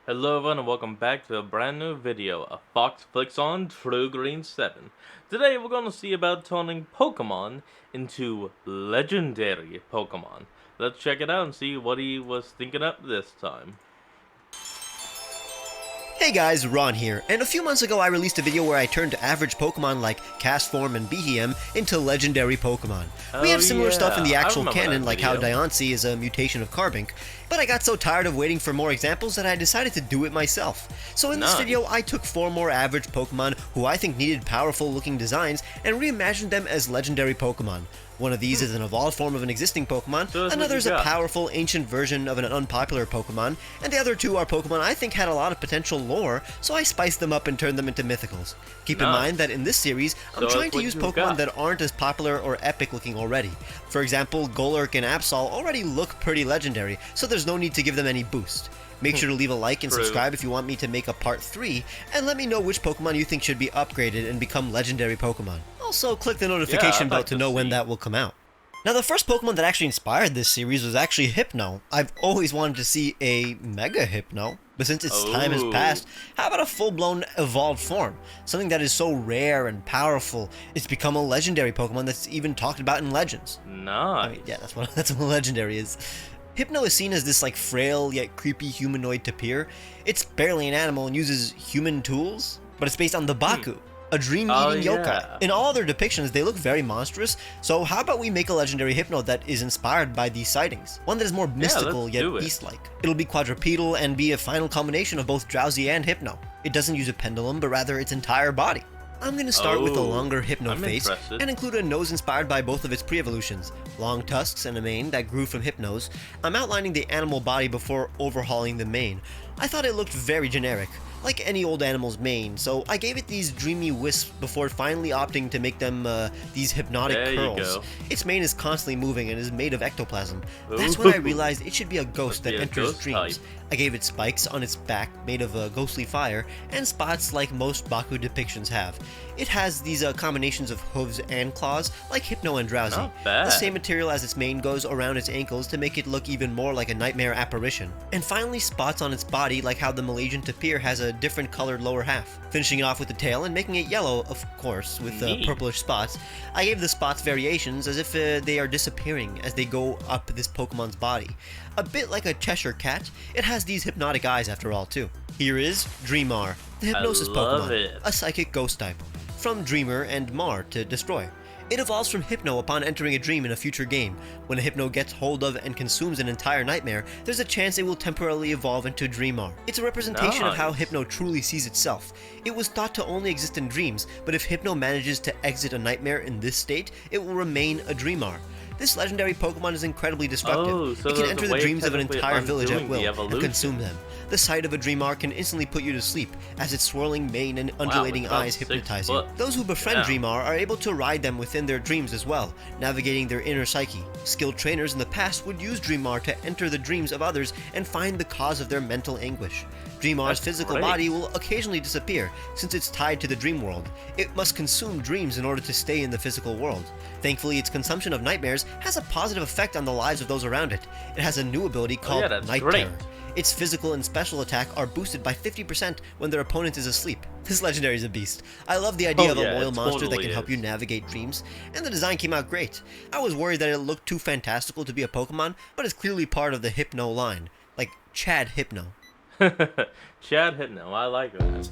Hello everyone and welcome back to a brand new video of Fox Flicks on True Green 7. Today we're going to see about turning Pokemon into legendary Pokemon. Let's check it out and see what he was thinking up this time. Hey guys, Ron here, and a few months ago I released a video where I turned average Pokemon like Castform and Behem into legendary Pokemon. We have similar stuff in the actual canon, like how Diancie is a mutation of Carbink, but I got so tired of waiting for more examples that I decided to do it myself. So in this video, I took 4 more average Pokemon who I think needed powerful looking designs and reimagined them as legendary Pokemon. One of these is an evolved form of an existing Pokemon, another is a powerful ancient version of an unpopular Pokemon, and the other 2 are Pokemon I think had a lot of potential lore, so I spiced them up and turned them into mythicals. Keep in mind that in this series, I'm trying to use Pokemon that aren't as popular or epic looking already. For example, Golurk and Absol already look pretty legendary, so there's no need to give them any boost. Make sure to leave a like and subscribe if you want me to make a part 3, and let me know which Pokemon you think should be upgraded and become legendary Pokemon. Also, click the notification bell to know when that will come out. Now, the first Pokemon that actually inspired this series was actually Hypno. I've always wanted to see a Mega Hypno, but since its time has passed, how about a full-blown evolved form? Something that is so rare and powerful, it's become a legendary Pokemon that's even talked about in Legends. Nice. I mean, yeah, that's what legendary is. Hypno is seen as this like frail yet creepy humanoid tapir. It's barely an animal and uses human tools, but it's based on the Baku, a dream-eating yokai. In all other depictions, they look very monstrous, so how about we make a legendary Hypno that is inspired by these sightings? One that is more mystical yet beast-like. It'll be quadrupedal and be a final combination of both Drowsy and Hypno. It doesn't use a pendulum, but rather its entire body. I'm going to start with the longer Hypno face and include a nose inspired by both of its pre-evolutions, long tusks and a mane that grew from Hypnos. I'm outlining the animal body before overhauling the mane. I thought it looked very generic, like any old animal's mane, so I gave it these dreamy wisps before finally opting to make them these hypnotic curls. Its mane is constantly moving and is made of ectoplasm. That's when I realized it should be a ghost that enters dreams. I gave it spikes on its back made of ghostly fire, and spots like most Baku depictions have. It has these combinations of hooves and claws, like Hypno and Drowsy. The same material as its mane goes around its ankles to make it look even more like a nightmare apparition. And finally, spots on its body, like how the Malaysian tapir has a different colored lower half. Finishing it off with the tail and making it yellow, of course, with purplish spots. I gave the spots variations as if they are disappearing as they go up this Pokemon's body. A bit like a Cheshire cat, it has these hypnotic eyes after all too. Here is Dreamar, the Hypnosis Pokemon, a psychic ghost type. From Dreamer and Mar to destroy. It evolves from Hypno upon entering a dream in a future game. When a Hypno gets hold of and consumes an entire nightmare, there's a chance it will temporarily evolve into Dreamar. It's a representation of how Hypno truly sees itself. It was thought to only exist in dreams, but if Hypno manages to exit a nightmare in this state, it will remain a Dreamar. This legendary Pokemon is incredibly destructive. It can enter the dreams of an entire village at will and consume them. The sight of a Dreamar can instantly put you to sleep, as its swirling mane and undulating eyes hypnotize you. Those who befriend Dreamar are able to ride them within their dreams as well, navigating their inner psyche. Skilled trainers in the past would use Dreamar to enter the dreams of others and find the cause of their mental anguish. Dreamar's physical body will occasionally disappear, since it's tied to the dream world. It must consume dreams in order to stay in the physical world. Thankfully, its consumption of nightmares has a positive effect on the lives of those around it. It has a new ability called Night Terror. Its physical and special attack are boosted by 50% when their opponent is asleep. This legendary is a beast. I love the idea of a loyal monster that can help you navigate dreams, and the design came out great. I was worried that it looked too fantastical to be a Pokemon, but it's clearly part of the Hypno line, like Chad Hypno. Chad Hypno, I like that.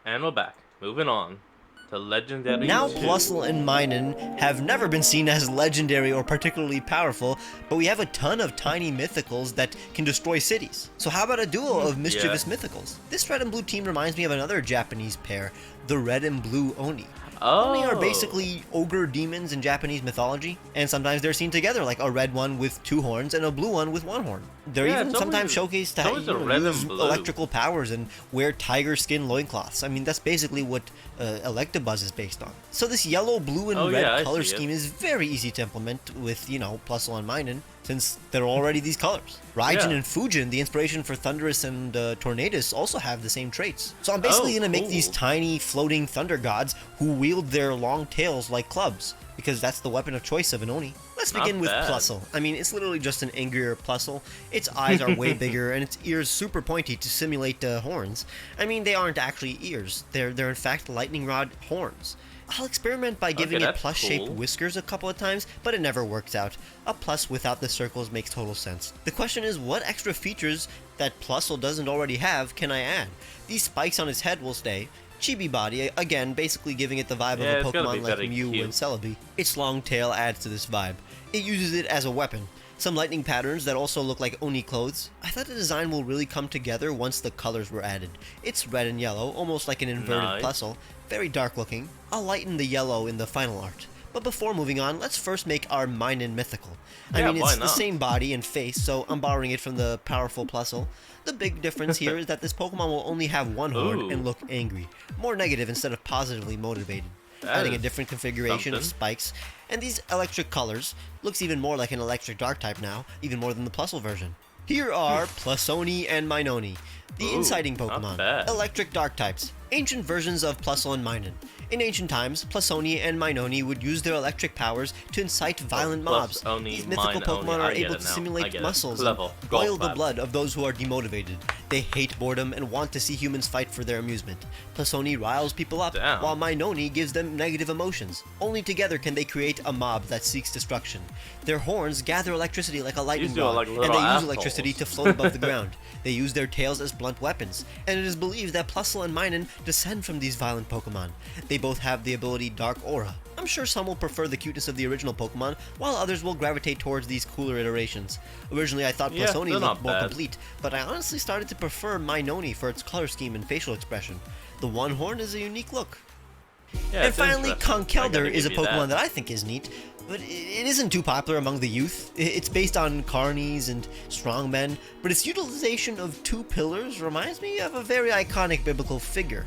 And we're back. Moving on to legendary. Now, Plusle and Minun have never been seen as legendary or particularly powerful, but we have a ton of tiny mythicals that can destroy cities. So how about a duo of mischievous mythicals? This red and blue team reminds me of another Japanese pair, the red and blue Oni. Oni are basically ogre demons in Japanese mythology, and sometimes they're seen together, like a red one with 2 horns and a blue one with 1 horn. They're even sometimes showcased to use electrical powers and wear tiger skin loincloths. I mean, that's basically what Electabuzz is based on. So this yellow, blue, and red color scheme is very easy to implement with, Plusle and Minun, since they're already these colors. Raijin and Fujin, the inspiration for Thundurus and Tornadus, also have the same traits. So I'm basically going to make these tiny floating thunder gods who wield their long tails like clubs, because that's the weapon of choice of an Oni. Let's Let's Not begin with bad. Plusle. I mean, it's literally just an angrier Plusle. Its eyes are way bigger, and its ears super pointy to simulate horns. I mean, they aren't actually ears. They're in fact lightning rod horns. I'll experiment by giving it that's plus-shaped cool. whiskers a couple of times, but it never works out. A plus without the circles makes total sense. The question is, what extra features that Plusle doesn't already have can I add? These spikes on its head will stay. Chibi body, again, basically giving it the vibe Yeah, of a it's gotta be Pokemon like very Mew cute. and Celebi. Its long tail adds to this vibe. It uses it as a weapon. Some lightning patterns that also look like Oni clothes. I thought the design will really come together once the colors were added. It's red and yellow, almost like an inverted Nice. Plusle. Very dark looking. I'll lighten the yellow in the final art. But before moving on, let's first make our Minun mythical. I Yeah, mean, why it's the not? same body and face, so I'm borrowing it from the powerful Plusle. The big difference here is that this Pokemon will only have one horn Ooh. and look angry. More negative instead of positively motivated. That Adding a is different configuration of something. spikes, and these electric colors looks even more like an electric dark type now, even more than the Plusle version. Here are Plusoni and Minoni, the Ooh, inciting not Pokemon, bad. electric dark types, ancient versions of Plusle and Minun. In ancient times, Plusoni and Minoni would use their electric powers to incite violent mobs. Plusoni, These mythical Minoni, Pokemon I are get able it to now. I simulate get it. muscles Clever. and Golf boil the clap. blood of those who are demotivated. They hate boredom and want to see humans fight for their amusement. Plusoni riles people up, Damn. while Minoni gives them negative emotions. Only together can they create a mob that seeks destruction. Their horns gather electricity like a lightning These are rod, like and little they use assholes. electricity to float above the ground. They use their tails as blunt weapons, and it is believed that Plusle and Minun descend from these violent Pokemon. They both have the ability Dark Aura. I'm sure some will prefer the cuteness of the original Pokemon, while others will gravitate towards these cooler iterations. Originally I thought Yeah, Plusoni they're looked not more bad. complete, but I honestly started to prefer Minoni for its color scheme and facial expression. The one horn is a unique look. Yeah, And it's finally, interesting. I Conkeldurr gotta is a give you Pokemon that I think is neat, but it isn't too popular among the youth. It's based on carnies and strongmen, but its utilization of two pillars reminds me of a very iconic biblical figure.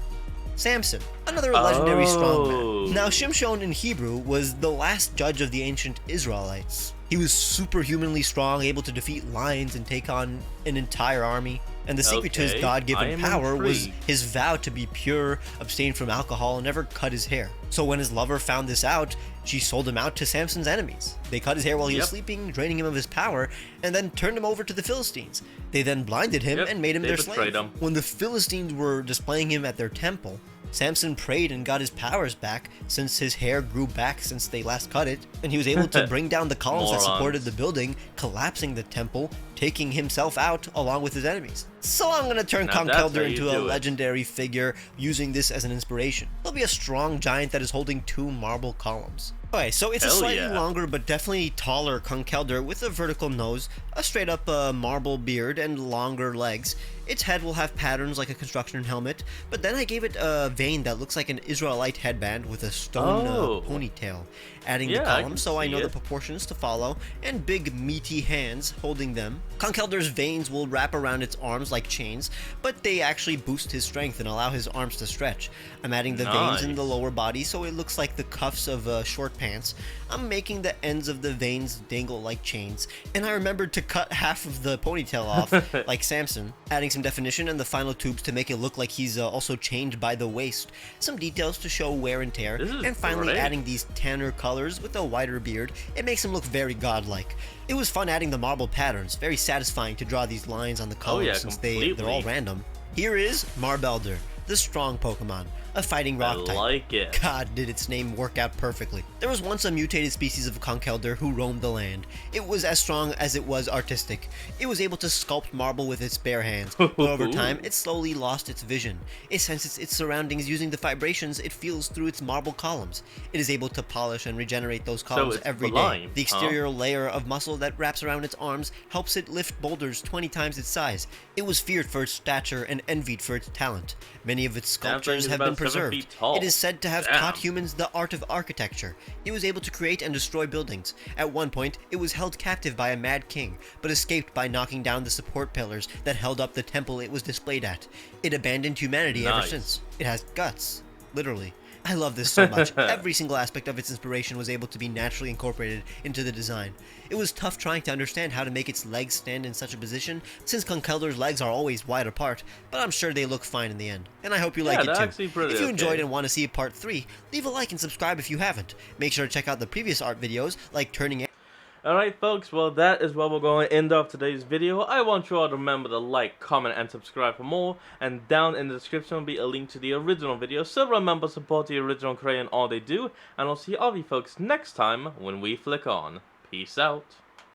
Samson, another legendary Oh. strongman. Now, Shimshon in Hebrew was the last judge of the ancient Israelites. He was superhumanly strong, able to defeat lions and take on an entire army. And the secret to his Okay, I God-given am power was intrigued. his vow to be pure, abstain from alcohol, and never cut his hair. So when his lover found this out, she sold him out to Samson's enemies. They cut his hair while he was Yep. sleeping, draining him of his power, and then turned him over to the Philistines. They then blinded him Yep, and made him they their betrayed slave. him. When the Philistines were displaying him at their temple, Samson prayed and got his powers back since his hair grew back since they last cut it, and he was able to bring down the columns that Morons. supported the building, collapsing the temple, taking himself out along with his enemies. So I'm gonna turn Now that's how Conkeldurr you into a do it. legendary figure using this as an inspiration. He'll be a strong giant that is holding two marble columns. Okay, so it's a Hell slightly yeah. longer but definitely taller Conkeldurr with a vertical nose, a straight up marble beard, and longer legs. Its head will have patterns like a construction helmet, but then I gave it a vein that looks like an Israelite headband with a stone Oh. ponytail, adding Yeah, the I columns can so I see know the it. proportions to follow, and big meaty hands holding them. Conkeldurr's veins will wrap around its arms like chains, but they actually boost his strength and allow his arms to stretch. I'm adding the veins in the Nice. lower body so it looks like the cuffs of short pants. I'm making the ends of the veins dangle like chains, and I remembered to cut half of the ponytail off like Samson, adding some definition and the final tubes to make it look like he's also chained by the waist, some details to show wear and tear, This is and finally great. adding these tanner colors with a wider beard. It makes him look very godlike. It was fun adding the marble patterns, very satisfying to draw these lines on the columns yeah, since they're all completely. random. Here is Marbeldur, the strong Pokemon, a fighting I rock type. like it. God, did its name work out perfectly. There was once a mutated species of Conkeldurr who roamed the land. It was as strong as it was artistic. It was able to sculpt marble with its bare hands, but over time, it slowly lost its vision. It senses its surroundings using the vibrations it feels through its marble columns. It is able to polish and regenerate those columns it's every day. blind, The huh? exterior layer of muscle that wraps around its arms helps it lift boulders 20 times its size. It was feared for its stature and envied for its talent. Many of its That thing sculptures is have been about 7 preserved. feet tall. It is said to have Damn. taught humans the art of architecture. It was able to create and destroy buildings. At one point, it was held captive by a mad king, but escaped by knocking down the support pillars that held up the temple it was displayed at. It abandoned humanity ever Nice. since. It has guts, literally. I love this so much. Every single aspect of its inspiration was able to be naturally incorporated into the design. It was tough trying to understand how to make its legs stand in such a position, since Conkeldurr's legs are always wide apart, but I'm sure they look fine in the end. And I hope you like Yeah, it they're too. actually pretty If you enjoyed okay. and want to see part 3, leave a like and subscribe if you haven't. Make sure to check out the previous art videos, like turning Alright folks, well that is where we're going to end off today's video. I want you all to remember to like, comment, and subscribe for more. And down in the description will be a link to the original video. So remember, support the original creator and all they do. And I'll see all of you folks next time when we flick on. Peace out.